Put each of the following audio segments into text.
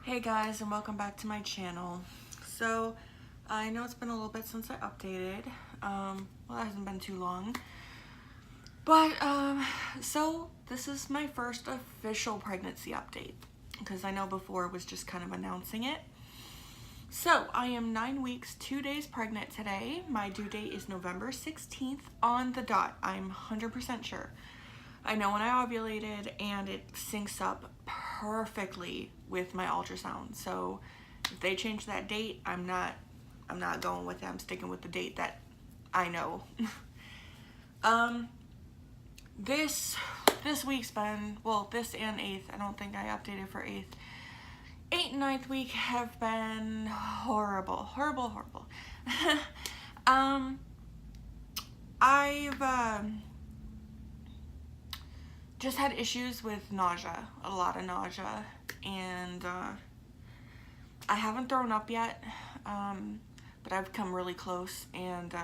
Hey guys, and welcome back to my channel. So, I know it's been a little bit since I updated. Well, it hasn't been too long. But, so this is my first official pregnancy update. Because I know before it was just kind of announcing it. So, I am 9 weeks, 2 days pregnant today. My due date is November 16th on the dot. I'm 100% sure. I know when I ovulated and it syncs up perfectly with my ultrasound. So if they change that date, I'm not going with it. I'm sticking with the date that I know. um this week's been, well, this and 8th. I don't think I updated for 8th. 8th and 9th week have been horrible. I've just had issues with nausea, a lot of nausea, and I haven't thrown up yet, but I've come really close, and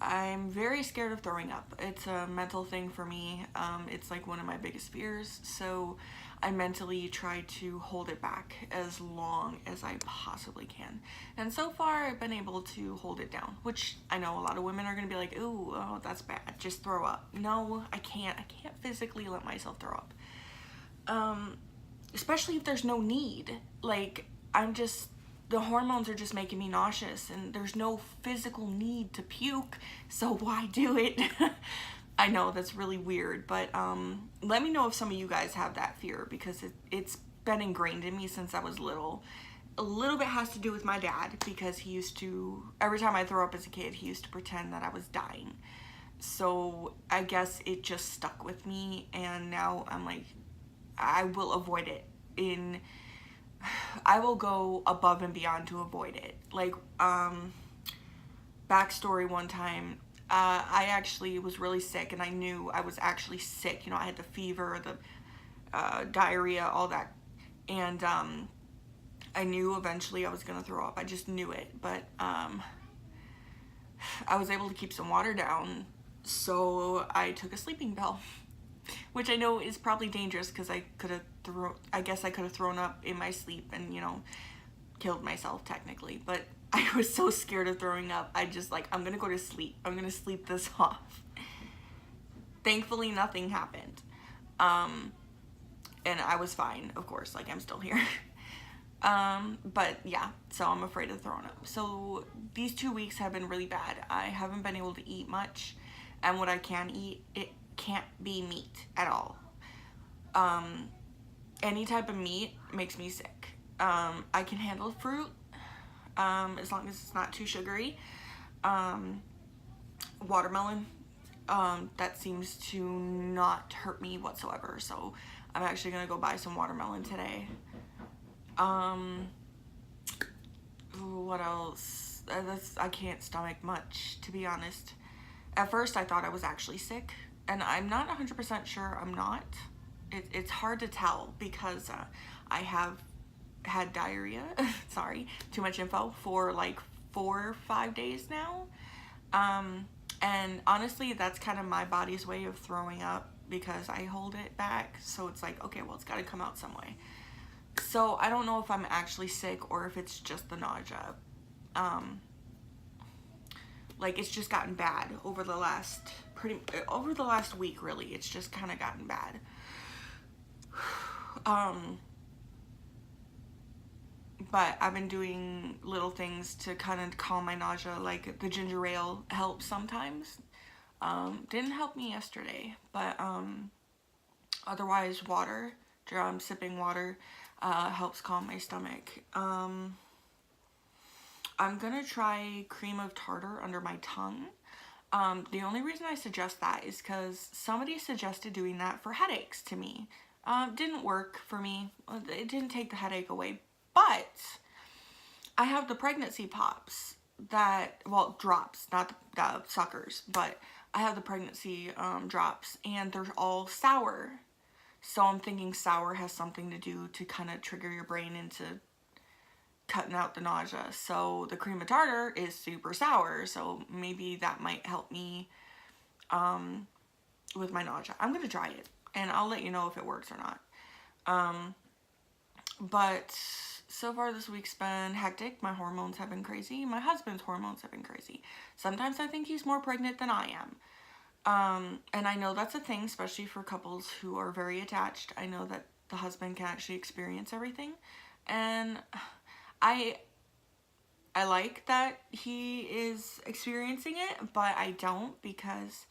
I'm very scared of throwing up. It's a mental thing for me. It's like one of my biggest fears, so I mentally try to hold it back as long as I possibly can. And so far, I've been able to hold it down, which I know a lot of women are gonna be like, ooh, oh, that's bad, just throw up. No, I can't physically let myself throw up. Especially if there's no need. Like, the hormones are just making me nauseous and there's no physical need to puke, so why do it? I know that's really weird, but let me know if some of you guys have that fear, because it's been ingrained in me since I was little. A little bit has to do with my dad, because he used to, every time I throw up as a kid, he used to pretend that I was dying. So I guess it just stuck with me, and now I'm like, I will avoid it. I will go above and beyond to avoid it. Like, backstory, one time, I actually was really sick, and I knew I was actually sick. You know, I had the fever, the diarrhea, all that. And I knew eventually I was gonna throw up. I just knew it. But I was able to keep some water down, so I took a sleeping pill. Which I know is probably dangerous, because I guess I could have thrown up in my sleep and, you know, killed myself technically. But I was so scared of throwing up, I just like, I'm gonna go to sleep. I'm gonna sleep this off. Thankfully, nothing happened. And I was fine, of course, like I'm still here. But yeah, so I'm afraid of throwing up. So these 2 weeks have been really bad. I haven't been able to eat much, and what I can eat, it can't be meat at all. Any type of meat makes me sick. I can handle fruit, as long as it's not too sugary. Watermelon, that seems to not hurt me whatsoever, so I'm actually gonna go buy some watermelon today. What else? I can't stomach much, to be honest. At first I thought I was actually sick, and I'm not 100% sure I'm not. It's hard to tell, because I have had diarrhea, sorry, too much info, for like 4 or 5 days now. And honestly, that's kind of my body's way of throwing up, because I hold it back. So it's like, okay, well, it's got to come out some way. So I don't know if I'm actually sick or if it's just the nausea. Like, it's just gotten bad over the last week, really. It's just kind of gotten bad. But I've been doing little things to kind of calm my nausea, like the ginger ale helps sometimes. Didn't help me yesterday, but otherwise water, sipping water, helps calm my stomach. I'm gonna try cream of tartar under my tongue. The only reason I suggest that is because somebody suggested doing that for headaches to me. Didn't work for me. It didn't take the headache away, but I have the pregnancy pops that, well, drops, not the suckers, but I have the pregnancy drops, and they're all sour. So I'm thinking sour has something to do to kind of trigger your brain into cutting out the nausea. So the cream of tartar is super sour, so maybe that might help me with my nausea. I'm gonna try it, and I'll let you know if it works or not. But so far this week's been hectic. My hormones have been crazy. My husband's hormones have been crazy. Sometimes I think he's more pregnant than I am. And I know that's a thing, especially for couples who are very attached. I know that the husband can actually experience everything. And I like that he is experiencing it, but I don't, because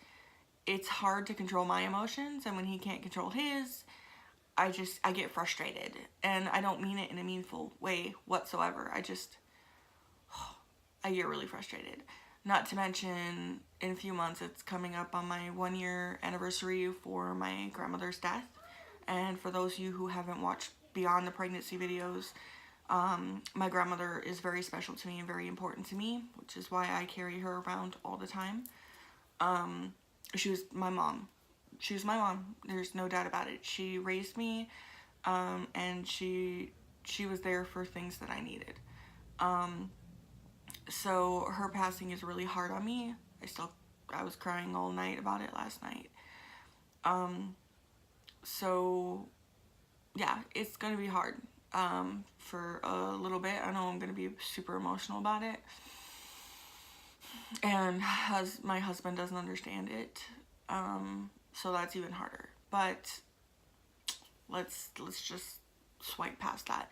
it's hard to control my emotions, and when he can't control his, I get frustrated, and I don't mean it in a meaningful way whatsoever. I get really frustrated. Not to mention, in a few months, it's coming up on my 1-year anniversary for my grandmother's death. And for those of you who haven't watched Beyond the Pregnancy videos, my grandmother is very special to me and very important to me, which is why I carry her around all the time. She was my mom. She was my mom. There's no doubt about it. She raised me, and she was there for things that I needed. So her passing is really hard on me. I was crying all night about it last night. So yeah, it's gonna be hard for a little bit. I know I'm gonna be super emotional about it, and my husband doesn't understand it, so that's even harder. But let's just swipe past that.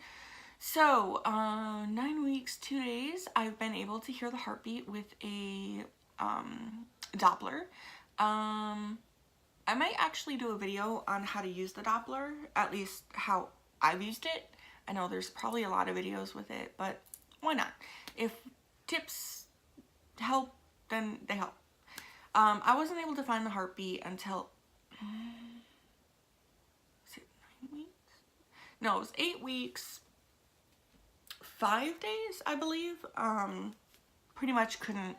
So 9 weeks 2 days, I've been able to hear the heartbeat with a Doppler. I might actually do a video on how to use the Doppler, at least how I've used it. I know there's probably a lot of videos with it, but why not? If tips help, then they help. I wasn't able to find the heartbeat until, is it 9 weeks? No, it was 8 weeks, 5 days, I believe. Pretty much couldn't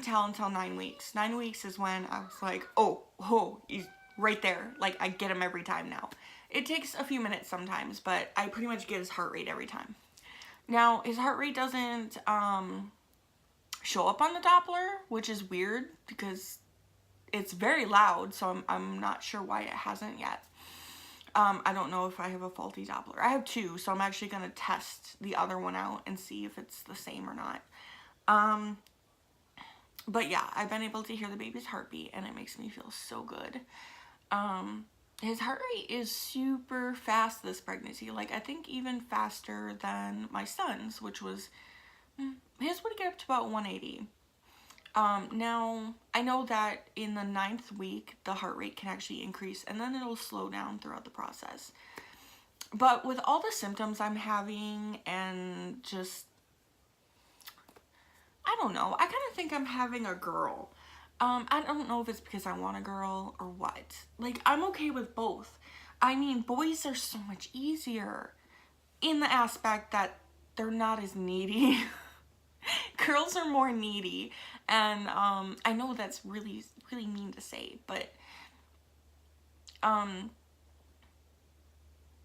tell until 9 weeks. 9 weeks is when I was like, oh, he's right there. Like, I get him every time now. It takes a few minutes sometimes, but I pretty much get his heart rate every time. Now, his heart rate doesn't show up on the Doppler, which is weird because it's very loud, so I'm not sure why it hasn't yet. I don't know if I have a faulty Doppler. I have 2, so I'm actually going to test the other one out and see if it's the same or not. But yeah, I've been able to hear the baby's heartbeat, and it makes me feel so good. His heart rate is super fast this pregnancy. Like, I think even faster than my son's, which was, his would get up to about 180. Now, I know that in the 9th week, the heart rate can actually increase, and then it'll slow down throughout the process. But with all the symptoms I'm having, and just, I don't know, I kind of think I'm having a girl. I don't know if it's because I want a girl or what. Like, I'm okay with both. I mean, boys are so much easier in the aspect that they're not as needy. Girls are more needy, and I know that's really mean to say, but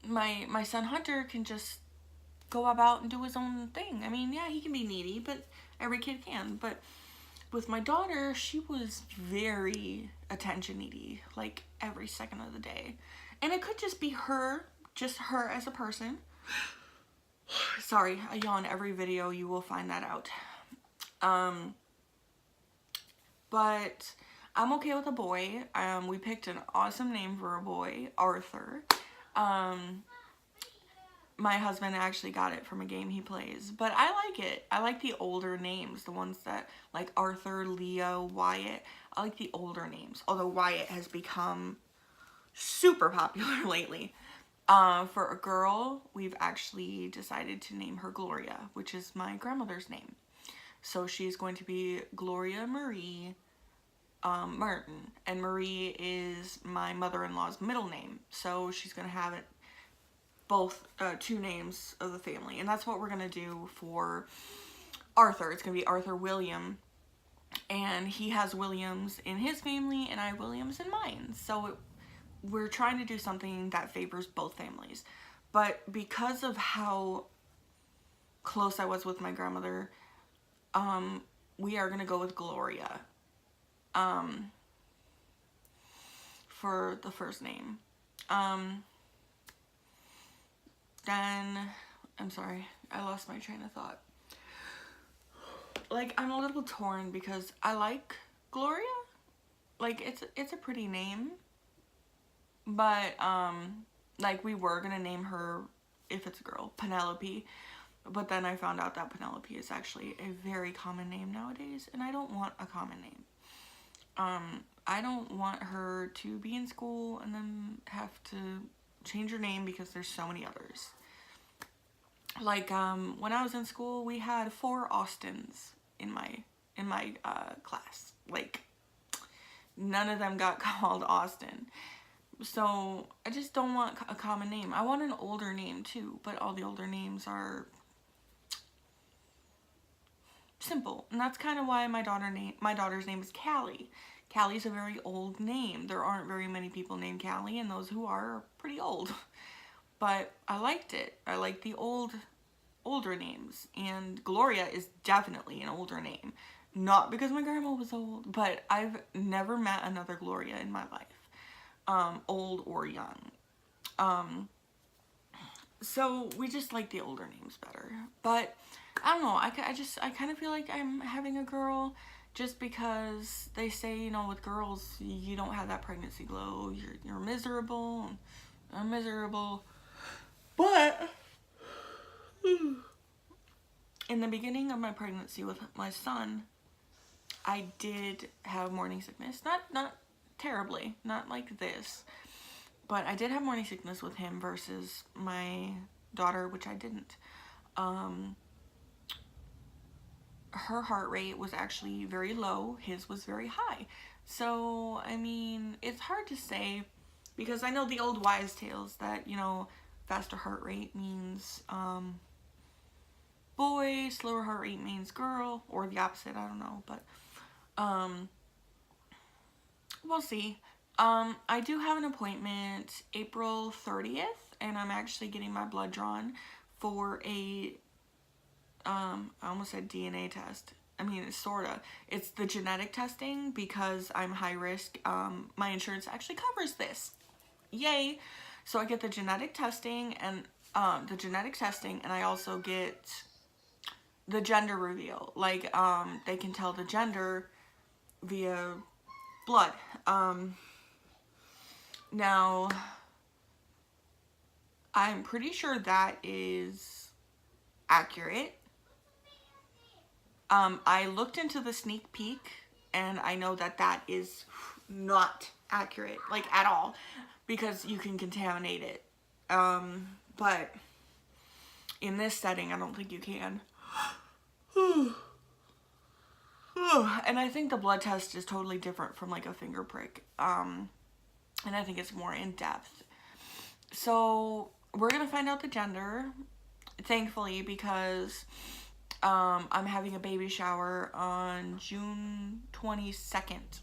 my son Hunter can just go about and do his own thing. I mean, yeah, he can be needy, but every kid can. But with my daughter, she was very attention needy, like every second of the day. And it could just be her as a person. Sorry, I yawn every video, you will find that out. But I'm okay with a boy. We picked an awesome name for a boy, Arthur. My husband actually got it from a game he plays, but I like it. I like the older names, the ones that, like Arthur, Leo, Wyatt. I like the older names, although Wyatt has become super popular lately. For a girl, we've actually decided to name her Gloria, which is my grandmother's name. So she's going to be Gloria Marie Martin, and Marie is my mother-in-law's middle name. So she's going to have it both 2 names of the family, and that's what we're going to do for Arthur. It's going to be Arthur William, and he has Williams in his family, and I have Williams in mine. So we're trying to do something that favors both families. But because of how close I was with my grandmother, we are going to go with Gloria for the first name. then, I'm sorry, I lost my train of thought. Like, I'm a little torn because I like Gloria. Like, it's a pretty name. But, like, we were gonna name her, if it's a girl, Penelope. But then I found out that Penelope is actually a very common name nowadays, and I don't want a common name. I don't want her to be in school and then have to change her name because there's so many others. Like, when I was in school, we had 4 Austins in my class. Like, none of them got called Austin. So, I just don't want a common name. I want an older name, too, but all the older names are simple. And that's kind of why my daughter's name is Callie. Callie's a very old name. There aren't very many people named Callie, and those who are pretty old. But I liked it. I like the older names. And Gloria is definitely an older name. Not because my grandma was old, but I've never met another Gloria in my life. Old or young. So we just like the older names better. But I don't know, I kind of feel like I'm having a girl just because they say, you know, with girls, you don't have that pregnancy glow. You're miserable. I'm miserable. But in the beginning of my pregnancy with my son, I did have morning sickness. Not terribly, not like this, but I did have morning sickness with him versus my daughter, which I didn't. Her heart rate was actually very low. His was very high. So, I mean, it's hard to say because I know the old wives' tales that, you know, faster heart rate means boy, slower heart rate means girl, or the opposite, I don't know, but we'll see. I do have an appointment April 30th, and I'm actually getting my blood drawn for a I almost said DNA test. I mean, it's sorta. It's the genetic testing because I'm high risk. My insurance actually covers this. Yay! So I get the genetic testing and I also get the gender reveal. Like, they can tell the gender via blood. Now, I'm pretty sure that is accurate. I looked into the sneak peek, and I know that that is not accurate, like, at all, because you can contaminate it. But in this setting, I don't think you can. And I think the blood test is totally different from, like, a finger prick. And I think it's more in depth. So, we're gonna find out the gender, thankfully, because I'm having a baby shower on June 22nd.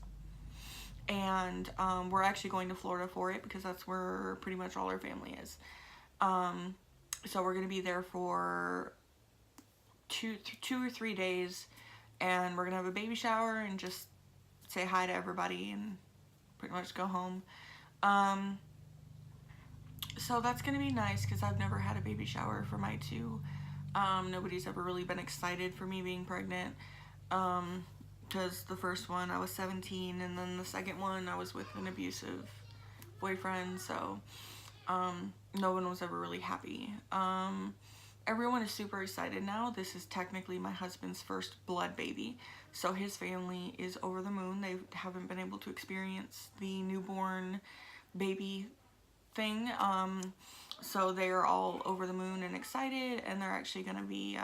And we're actually going to Florida for it because that's where pretty much all our family is. So we're gonna be there for two or 3 days, and we're gonna have a baby shower and just say hi to everybody and pretty much go home. So that's gonna be nice because I've never had a baby shower for my 2. Nobody's ever really been excited for me being pregnant, because the first one I was 17, and then the second one I was with an abusive boyfriend, so no one was ever really happy. Everyone is super excited now. This is technically my husband's first blood baby, so his family is over the moon. They haven't been able to experience the newborn baby thing, so they're all over the moon and excited, and they're actually going to be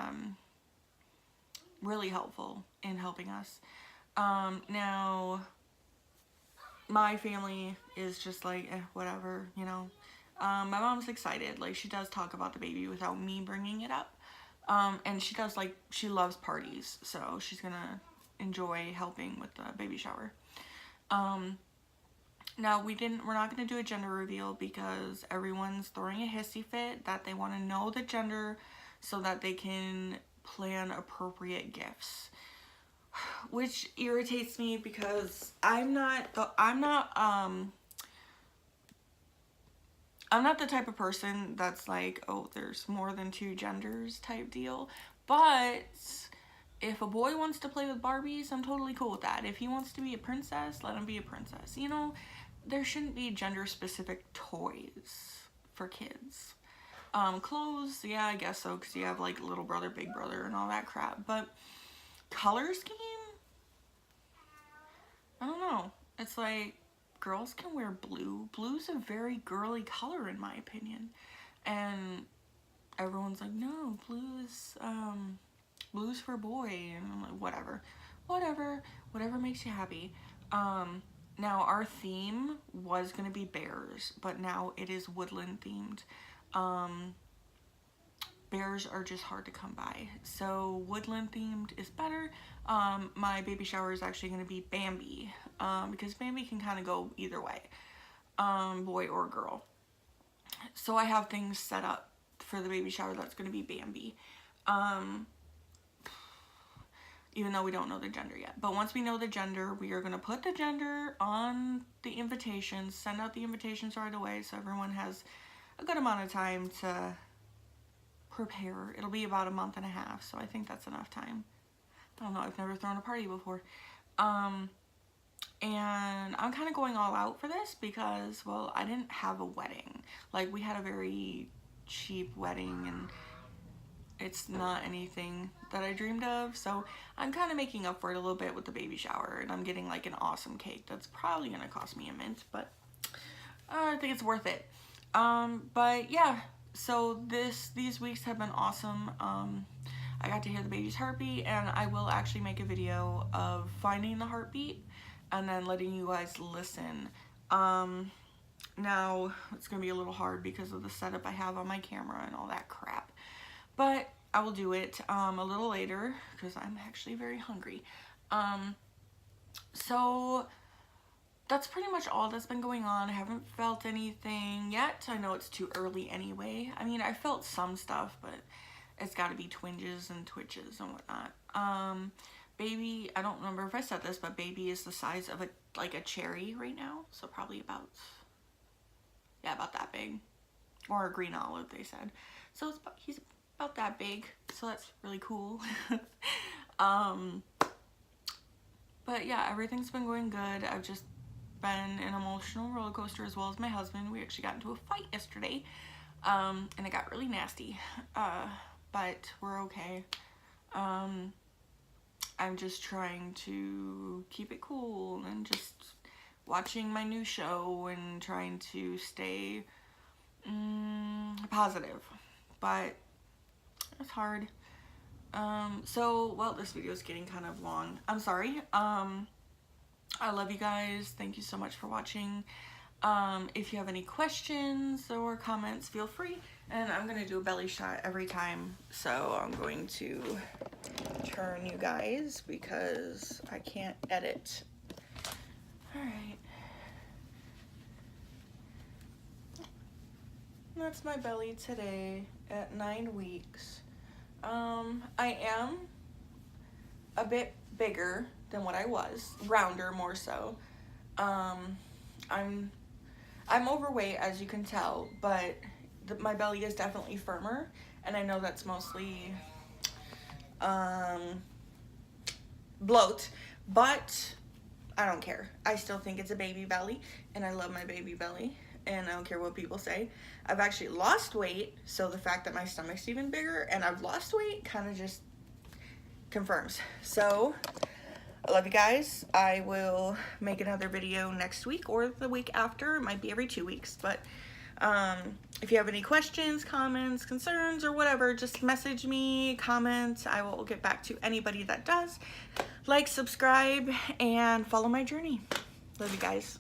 really helpful in helping us. Now, my family is just like, whatever, you know. My mom's excited. Like, she does talk about the baby without me bringing it up. And she does, like, she loves parties, so she's going to enjoy helping with the baby shower. Now, we're not going to do a gender reveal because everyone's throwing a hissy fit that they want to know the gender so that they can plan appropriate gifts, which irritates me because I'm not I'm not the type of person that's like, oh, there's more than two genders type deal. But if a boy wants to play with Barbies, I'm totally cool with that. If he wants to be a princess, let him be a princess. You know, there shouldn't be gender-specific toys for kids. Clothes, yeah, I guess so, because you have like little brother, big brother, and all that crap. But color scheme? I don't know. It's like, girls can wear blue. Blue's a very girly color in my opinion. And everyone's like, no, blue's for boy. And I'm like, whatever makes you happy. Now our theme was gonna be bears, but now it is woodland themed. Bears are just hard to come by, so woodland themed is better. My baby shower is actually going to be Bambi, because Bambi can kind of go either way, boy or girl. So I have things set up for the baby shower that's going to be Bambi, even though we don't know the gender yet. But once we know the gender, we are going to put the gender on the invitations, send out the invitations right away, so everyone has a good amount of time to prepare. It'll be about a month and a half, so I think that's enough time. I don't know, I've never thrown a party before. And I'm kind of going all out for this because, well, I didn't have a wedding. Like, we had a very cheap wedding, and it's not anything that I dreamed of, so I'm kind of making up for it a little bit with the baby shower, and I'm getting like an awesome cake that's probably gonna cost me a mint, but I think it's worth it. But yeah, so these weeks have been awesome. I got to hear the baby's heartbeat, and I will actually make a video of finding the heartbeat and then letting you guys listen. Now it's gonna be a little hard because of the setup I have on my camera and all that crap, but I will do it a little later because I'm actually very hungry. So that's pretty much all that's been going on. I haven't felt anything yet. I know it's too early anyway. I mean, I felt some stuff, but it's got to be twinges and twitches and whatnot. Baby, I don't remember if I said this, but baby is the size of a cherry right now, so probably about that big, or a green olive, they said. So he's about that big, so that's really cool. But yeah, everything's been going good. I've just been an emotional roller coaster, as well as my husband. We actually got into a fight yesterday, and it got really nasty, but we're okay. I'm just trying to keep it cool and just watching my new show and trying to stay positive, but it's hard. So, well, this video is getting kind of long. I'm sorry. I love you guys. Thank you so much for watching. If you have any questions or comments, feel free. And I'm going to do a belly shot every time. So I'm going to turn you guys because I can't edit. Alright. That's my belly today at 9 weeks. I am a bit bigger than what I was, rounder more so. I'm overweight, as you can tell, but my belly is definitely firmer, and I know that's mostly bloat, but I don't care. I still think it's a baby belly, and I love my baby belly, and I don't care what people say. I've actually lost weight, so the fact that my stomach's even bigger and I've lost weight kind of just confirms. So I love you guys. I will make another video next week or the week after. It might be every 2 weeks, but if you have any questions, comments, concerns, or whatever, just message me, comment. I will get back to anybody that does. Like, subscribe, and follow my journey. Love you guys.